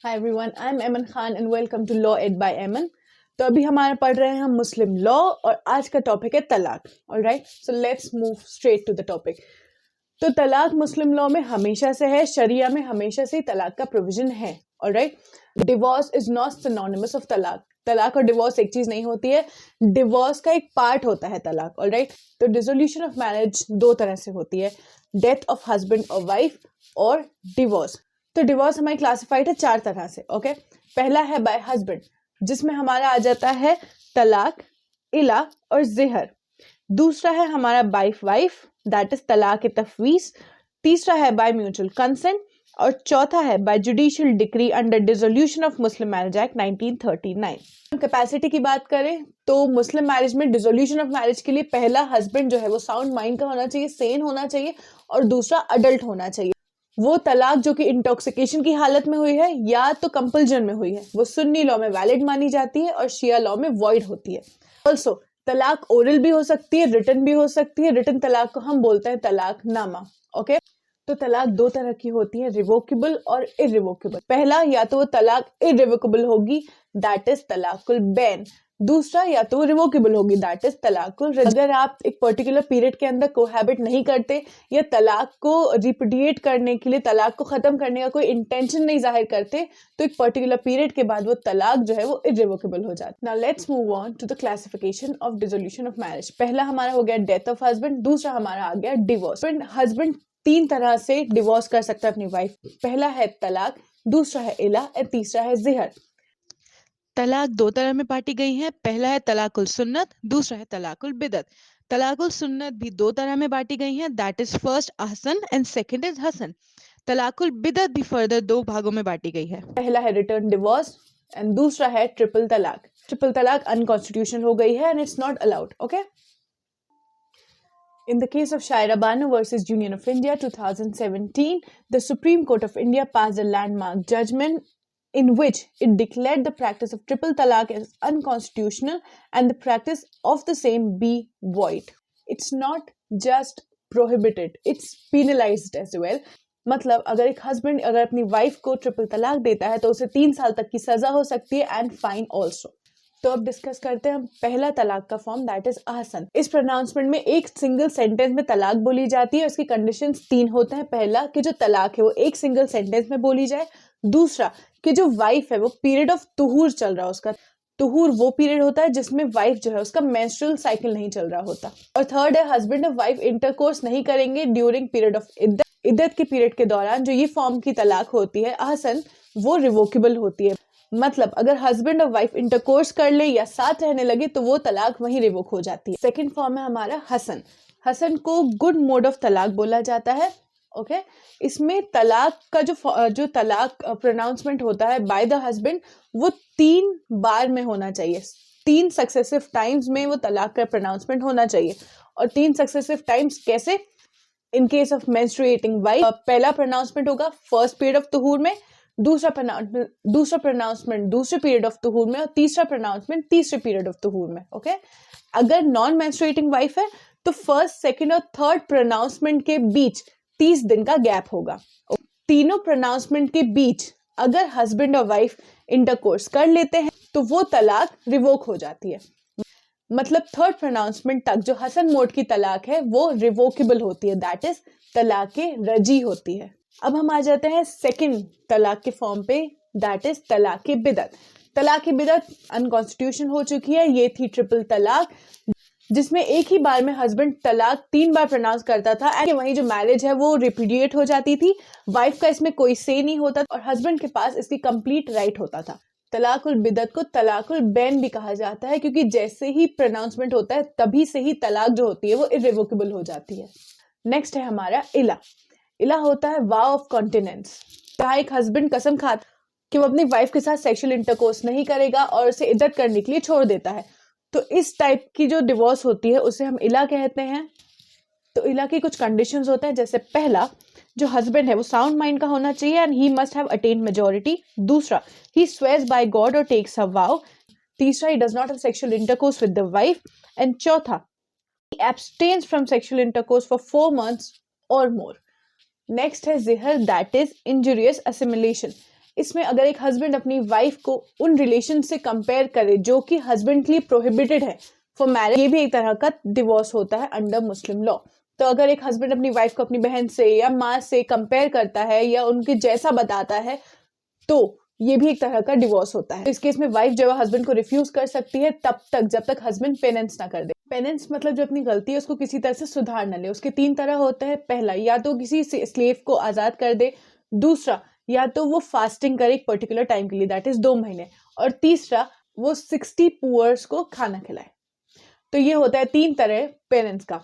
Hi everyone, I am Aiman Khan and welcome to law ed by Aiman. तो अभी हमारे पढ़ रहे हैं हम मुस्लिम लॉ और आज का टॉपिक है तलाक। Alright, so let's move straight to the topic. तो तलाक मुस्लिम लॉ में हमेशा से है, शरिया में हमेशा से ही तलाक का प्रोविजन है। Alright, divorce is not synonymous of तलाक। तलाक और डिवोर्स एक चीज नहीं होती है, डिवोर्स का एक पार्ट होता है तलाक। ऑलराइट, तो डिसोल्यूशन ऑफ मैरिज दो तरह से होती है, डेथ ऑफ हस्बैंड और वाइफ और डिवोर्स। तो डिवोर्स हमारी क्लासिफाइड है चार तरह से। ओके, पहला है बाय हस्बैंड, जिसमें हमारा आ जाता है तलाक, इला और जिहर। दूसरा है हमारा बाय वाइफ, दैट इज तलाक तफवीज। तीसरा है बाय म्यूचुअल कंसेंट और चौथा है by judicial decree under dissolution of Muslim marriage act 1939। Capacity की बात करें तो मुस्लिम मैरिज में डिसोल्यूशन ऑफ मैरिज के लिए पहला हस्बैंड जो है वो साउंड माइंड का होना चाहिए, सेन होना चाहिए, और दूसरा अडल्ट होना चाहिए। वो तलाक जो कि इंटॉक्सिकेशन की हालत में हुई है या तो कंपल्जन में हुई है, वो सुन्नी लॉ में वैलिड मानी जाती है और शिया लॉ में वॉइड होती है। ऑल्सो तलाक ओरल भी हो सकती है, रिटन भी हो सकती है। रिटन तलाक को हम बोलते हैं तलाक नामा। ओके, तो तलाक दो तरह की होती है, रिवोकेबल और इरिवोकेबल। पहला या तो वो तलाक इरिवोकेबल होगी, दैट इज तलाकुल बैन। दूसरा या तो रिवोकेबल होगी, दैट इज तलाकुल। अगर आप एक पर्टिकुलर पीरियड के अंदर कोहैबिट नहीं करते या तलाक को रिपुडिएट करने के लिए, तलाक को खत्म करने का कोई इंटेंशन नहीं जाहिर करते, तो एक पर्टिकुलर पीरियड के बाद वो तलाक जो है वो इरिवोकेबल हो जाता है। Now let's move on to the classification of dissolution of marriage. पहला हमारा हो गया डेथ ऑफ हस्बैंड, दूसरा हमारा आ गया डिवोर्स। हस्बैंड तीन तरह से डिवोर्स कर सकता है अपनी वाइफ। पहला है तलाक, दूसरा है इला और तीसरा है जिहर। तलाक दो तरह में बांटी गई है, पहला है तलाकुल सुन्नत, दूसरा है तलाकुल बिदत। तलाकुल सुन्नत भी दो तरह में बांटी गई है, दैट इज फर्स्ट अहसन एंड सेकंड इज हसन। तलाकुल बिदत भी फर्दर दो भागों में बांटी गई है। पहला है रिटर्न डिवोर्स एंड दूसरा है ट्रिपल तलाक। ट्रिपल तलाक अनकॉन्स्टिट्यूशनल हो गई है and it's not allowed. Okay, in the case of Shaira Banu versus Union of India 2017, the Supreme Court of India passed a landmark judgment in which it declared the practice of triple talaq as unconstitutional and the practice of the same be void. It's not just prohibited, it's penalized as well. मतलब अगर एक husband अगर अपनी wife को triple तलाक देता है तो उसे 3 साल तक की सजा हो सकती है एंड फाइन ऑल्सो। तो अब डिस्कस करते हैं हम पहला तलाक का फॉर्म, दैट इज अहसन। इस प्रोनाउंसमेंट में एक सिंगल सेंटेंस में तलाक बोली जाती है। उसकी कंडीशंस 3 होते हैं। पहला कि जो तलाक है वो एक सिंगल सेंटेंस में बोली जाए। दूसरा कि जो वाइफ है वो पीरियड ऑफ तुहूर चल रहा है, उसका तुहूर वो पीरियड होता है जिसमें वाइफ जो है उसका मेंस्ट्रुअल साइकिल नहीं चल रहा होता। और थर्ड है हस्बैंड और वाइफ इंटरकोर्स नहीं करेंगे ड्यूरिंग पीरियड ऑफ इद्दत। इद्दत के पीरियड के दौरान जो ये फॉर्म की तलाक होती है अहसन, वो रिवोकेबल होती है। मतलब अगर हस्बैंड और वाइफ इंटरकोर्स कर ले या साथ रहने लगे तो वो तलाक वहीं रिवोक हो जाती है। सेकंड फॉर्म है हमारा हसन। हसन को गुड मोड ऑफ तलाक बोला जाता है। ओके, इसमें तलाक का जो तलाक प्रोनाउंसमेंट होता है बाय द हस्बैंड, वो 3 बार में होना चाहिए। 3 सक्सेसिव टाइम्स में वो तलाक का प्रोनाउंसमेंट होना चाहिए। और 3 सक्सेसिव टाइम्स कैसे? In case of menstruating wife पहला प्रोनाउंसमेंट होगा फर्स्ट पीरियड ऑफ तुहूर में, दूसरा प्रोनाउंसमेंट दूसरे पीरियड ऑफ तुहूर में और तीसरा प्रोनाउंसमेंट तीसरे पीरियड ऑफ तुहूर में। ओके, अगर नॉन मेंस्ट्रुएटिंग वाइफ है तो फर्स्ट, सेकंड और थर्ड प्रोनाउंसमेंट के बीच 30 दिन का गैप होगा। तीनों प्रोनाउंसमेंट के बीच अगर हस्बैंड और वाइफ इंटरकोर्स कर लेते हैं तो वो तलाक रिवोक हो जाती है। मतलब थर्ड प्रोनाउंसमेंट तक जो हसन मोड की तलाक है वो रिवोकेबल होती है, दैट इज तलाक रजी होती है। अब हम आ जाते हैं सेकंड तलाक के फॉर्म पे, दैट इज तलाक बिदत। तलाक बिदत अनकॉन्स्टिट्यूशनल हो चुकी है। ये थी ट्रिपल तलाक जिसमें एक ही बार में हस्बैंड तलाक 3 बार प्रोनाउंस करता था एंड वहीं जो मैरिज है वो रिपुडिएट हो जाती थी। वाइफ का इसमें कोई से नहीं होता और हस्बैंड के पास इसकी कंप्लीट राइट होता था। तलाकुल बिदत को तलाकुल बैन भी कहा जाता है क्योंकि जैसे ही प्रोनाउंसमेंट होता है तभी से ही तलाक जो होती है वो इरिवोकेबल हो जाती है। नेक्स्ट है हमारा इला। इला होता है वाव ऑफ कॉन्टिनेंस। जहाँ एक हस्बैंड कसम खाता कि वो अपनी वाइफ के साथ सेक्सुअल इंटरकोर्स नहीं करेगा और उसे इद्दत करने के लिए छोड़ देता है, तो इस टाइप की जो डिवोर्स होती है उसे हम इला कहते हैं। तो इला की कुछ कंडीशंस होते हैं, जैसे पहला जो हस्बैंड है वो साउंड माइंड का होना चाहिए and he must have attend majority. दूसरा, ही स्वेयर्स बाय गॉड और टेक्स अ वाव। तीसरा, he does not have sexual intercourse with the wife. And चौथा, he abstains from sexual intercourse for 4 months और मोर। Next है जिहर, that is injurious assimilation. इसमें अगर एक हस्बैंड अपनी वाइफ को उन रिलेशन से कंपेयर करे जो कि हस्बैंड के लिए प्रोहिबिटेड है फॉर मैरिज, ये भी एक तरह का डिवोर्स होता है अंडर मुस्लिम लॉ। तो अगर एक हस्बैंड अपनी वाइफ को अपनी बहन से या माँ से कंपेयर करता है या उनके जैसा बताता है तो ये भी एक तरह का डिवोर्स होता है। इस केस में वाइफ जो है हस्बैंड को रिफ्यूज कर सकती है तब तक जब तक हस्बैंड पेनेंस ना कर दे। पेनेंस मतलब जो अपनी गलती है उसको किसी तरह से सुधार न ले। उसके 3 तरह होते हैं। पहला, या तो किसी स्लेव को आजाद कर दे। दूसरा, या तो वो फास्टिंग करे एक पर्टिकुलर टाइम के लिए, दैट इज 2 महीने। और तीसरा, वो 60 पुअर्स को खाना खिलाए। तो ये होता है 3 तरह पेरेंट्स का।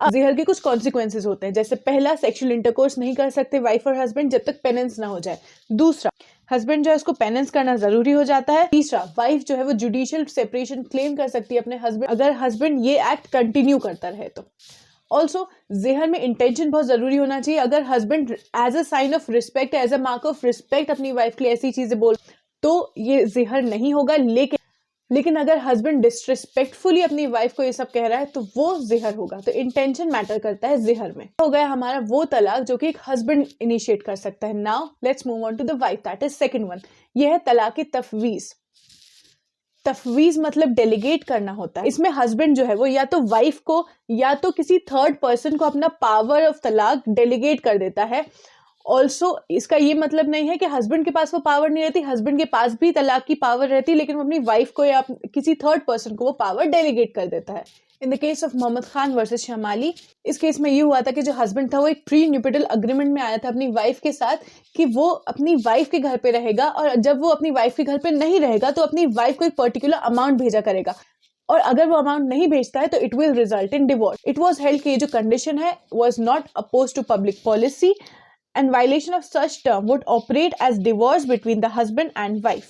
अब जिहर के कुछ कॉन्सिक्वेंसेस होते हैं, जैसे पहला, सेक्सुअल इंटरकोर्स नहीं कर सकते वाइफ और हस्बैंड जब तक पेनेंस ना हो जाए। दूसरा, हस्बैंड जो है उसको पेनेंस करना जरूरी हो जाता है। तीसरा, वाइफ जो है वो जुडिशियल सेपरेशन क्लेम कर सकती है अपने हस्बैंड अगर हस्बैंड ये एक्ट कंटिन्यू करता रहे तो। ऑल्सो जिहर में इंटेंशन बहुत जरूरी होना चाहिए। अगर husband as a sign of respect, as a mark of respect अपनी वाइफ के लिए ऐसी चीजें बोल तो ये जिहर नहीं होगा। लेकिन अगर हस्बैंड डिसरिस्पेक्टफुली अपनी वाइफ को ये सब कह रहा है तो वो जिहर होगा। तो इंटेंशन मैटर करता है जिहर में। हो गया हमारा वो तलाक जो कि एक हस्बैंड इनिशिएट कर सकता है। Now let's move on to the wife, that is second one. यह है तलाक तफवीज। तफवीज मतलब डेलीगेट करना होता है। इसमें हस्बैंड जो है वो या तो वाइफ को या तो किसी थर्ड पर्सन को अपना पावर ऑफ तलाक डेलीगेट कर देता है। ऑल्सो इसका ये मतलब नहीं है कि हस्बैंड के पास वो पावर नहीं रहती, हस्बैंड के पास भी तलाक की पावर रहती है, लेकिन वो अपनी वाइफ को या किसी थर्ड पर्सन को वो पावर डेलीगेट कर देता है। In the case of Mohammad Khan versus Shamali, इस केस में ये हुआ था कि जो हस्बैंड था वो एक प्री न्यूपिटल अग्रीमेंट में आया था अपनी वाइफ के साथ कि वो अपनी वाइफ के घर पे रहेगा और जब वो अपनी वाइफ के घर पे नहीं रहेगा तो अपनी वाइफ को एक पर्टिकुलर अमाउंट भेजा करेगा और अगर वो अमाउंट नहीं भेजता है तो it will result in divorce. It was held कि ये जो कंडीशन है was not oppose to public policy and violation of such term would operate as divorce between the husband and wife।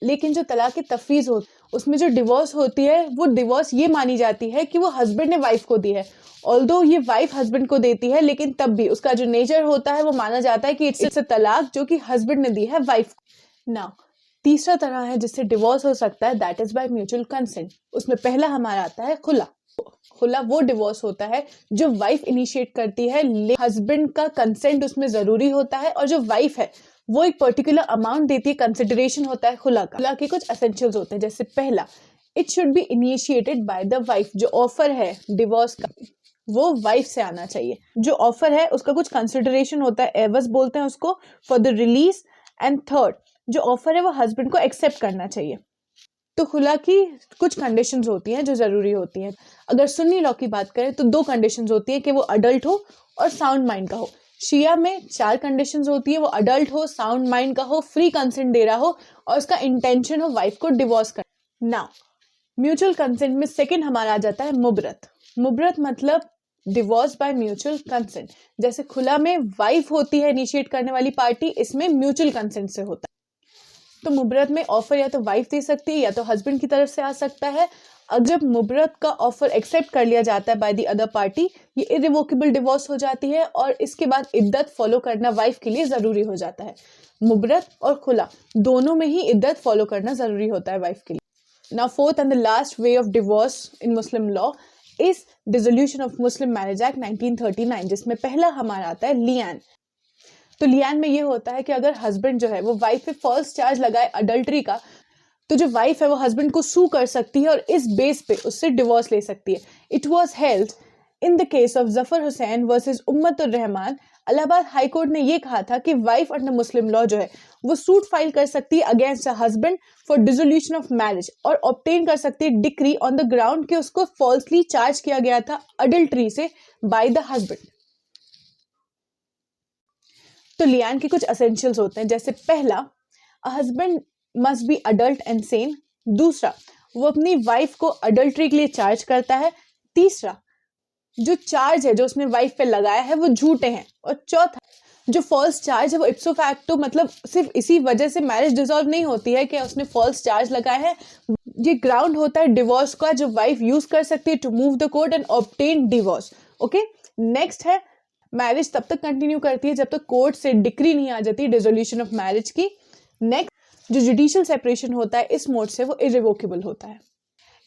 लेकिन जो तलाक की तफवीज हो उसमें जो डिवोर्स होती है वो डिवोर्स ये मानी जाती है कि वो हस्बैंड ने वाइफ को दी है। ऑल्दो ये वाइफ हस्बैंड को देती है लेकिन तब भी उसका जो नेचर होता है वो माना जाता है कि इट्स अ तलाक जो कि हस्बैंड ने दी है वाइफ को। नाउ तीसरा तरह है जिससे डिवोर्स हो सकता है, that is by mutual consent. उसमें पहला हमारा आता है खुला। खुला वो डिवोर्स होता है जो वाइफ इनिशिएट करती है, हस्बैंड का कंसेंट उसमें जरूरी होता है और जो वाइफ है वो एक पर्टिकुलर अमाउंट देती है, कंसिडरेशन होता है खुला का। खुला के कुछ एसेंशियल्स होते हैं, जैसे पहला, it should be initiated by the wife. जो ऑफर है डिवोर्स का वो वाइफ से आना चाहिए। जो ऑफर है उसका कुछ कंसिडरेशन होता है, एवज बोलते हैं उसको, for the release. And third, जो ऑफर है वो हस्बैंड को एक्सेप्ट करना चाहिए। तो खुला की कुछ कंडीशंस होती हैं जो जरूरी होती हैं। अगर सुन्नी लॉ की बात करें तो 2 कंडीशंस होती हैं कि वो अडल्ट हो और साउंड माइंड का हो। शिया में 4 कंडीशंस होती है, वो अडल्ट हो, साउंड माइंड का हो, फ्री कंसेंट दे रहा हो और उसका इंटेंशन हो वाइफ को डिवोर्स कर। नाउ म्यूचुअल कंसेंट में सेकंड हमारा आ जाता है मुबरत। मुबरत मतलब डिवोर्स बाय म्यूचुअल कंसेंट। जैसे खुला में वाइफ होती है इनिशिएट करने वाली पार्टी, इसमें म्यूचुअल कंसेंट से होता है। तो मुबरत में ऑफर या तो वाइफ दे सकती है या तो हस्बैंड की तरफ से आ सकता है। अब जब मुबरत का ऑफर एक्सेप्ट कर लिया जाता है बाय द अदर पार्टी, ये इरिवोकेबल डिवोर्स हो जाती है और इसके बाद इद्दत फॉलो करना वाइफ के लिए जरूरी हो जाता है। मुबरत और खुला दोनों में ही इद्दत फॉलो करना जरूरी होता है वाइफ के लिए। Now fourth and the last way of divorce in Muslim law is dissolution of Muslim marriage act 1939, जिसमें पहला हमारा आता है लियान। तो लियान में ये होता है कि अगर हस्बैंड जो है वो वाइफ पे फॉल्स चार्ज लगाए अडल्ट्री का, तो जो वाइफ है वो हस्बैंड को सू कर सकती है और इस बेस पे उससे डिवोर्स ले सकती है। It was held in the case of Zafar Hussain versus Ummatur Rahman. Allahabad high court ने ये कहा था कि वाइफ अंडर मुस्लिम लॉ जो है वो सूट फाइल कर सकती है against a husband for dissolution of marriage और ऑब्टेन कर सकती है डिक्री ऑन द ग्राउंड कि उसको फॉल्सली चार्ज किया गया था अडल्ट्री से बाय द हस्बैंड। तो लियान के कुछ एसेंशियल्स होते हैं, जैसे पहला, a husband must be adult and Sen. दूसरा, वो अपनी वाइफ को अडल्ट्री के लिए चार्ज करता है। तीसरा, जो चार्ज है जो उसने वाइफ पे लगाया है वो झूठे हैं। और चौथा, जो फॉल्स चार्ज है वो इप्सो फैक्टो मतलब सिर्फ इसी वजह से मैरिज डिसॉल्व नहीं होती है कि उसने फॉल्स चार्ज लगाया है। ये ग्राउंड होता है डिवोर्स का जो वाइफ यूज कर सकती है to move the court and obtain divorce. Okay, next है, मैरिज तब तक कंटिन्यू करती है जब तक कोर्ट से डिक्री नहीं आ जाती डिसोल्यूशन ऑफ मैरिज की। नेक्स्ट, जो जुडिशियल सेपरेशन होता है इस मोड से वो इरिवोकेबल होता है।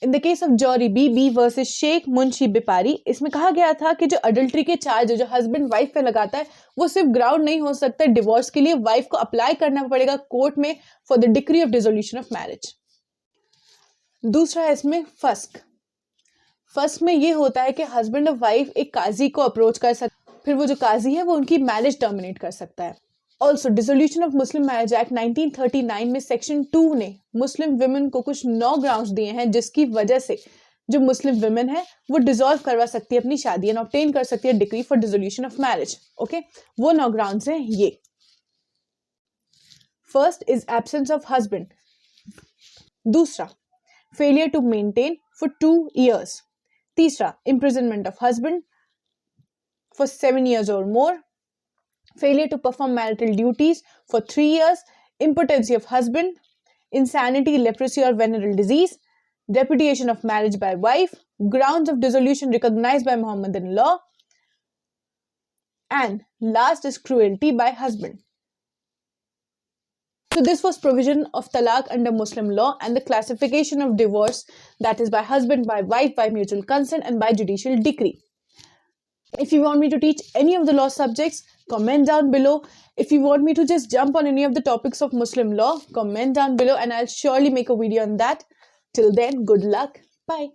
In the case of Jori Bi versus Sheikh Munshi Bipari, इसमें कहा गया था कि जो अडल्ट्री के चार्ज जो हस्बैंड वाइफ पे लगाता है वो सिर्फ ग्राउंड नहीं हो सकता, डिवोर्स के लिए वाइफ को अप्लाई करना पड़ेगा कोर्ट में for the decree of dissolution of marriage. दूसरा है इसमें फर्स्ट में ये होता है कि हस्बैंड और वाइफ एक काजी को अप्रोच कर सकते, फिर वो जो काजी है वो उनकी मैरिज टर्मिनेट कर सकता है। Also dissolution of Muslim marriage act 1939 में सेक्शन 2 ने मुस्लिम विमेन को कुछ 9 ग्राउंड्स दिए हैं जिसकी वजह से जो मुस्लिम विमेन है वो डिसॉल्व करवा सकती है अपनी शादी एंड ऑब्टेन कर सकती है decree for dissolution of marriage. Okay, वो 9 ग्राउंड्स हैं ये। First is absence of husband, दूसरा failure to maintain for 2 years, तीसरा imprisonment of husband for 7 years or more, failure to perform marital duties for 3 years, impotency of husband, insanity, leprosy or venereal disease, repudiation of marriage by wife, grounds of dissolution recognized by Mohammedan law, and last is cruelty by husband. So this was provision of talaq under Muslim law and the classification of divorce, that is by husband, by wife, by mutual consent and by judicial decree. If you want me to teach any of the law subjects, comment down below. If you want me to just jump on any of the topics of Muslim law, comment down below and I'll surely make a video on that. Till then, good luck. Bye.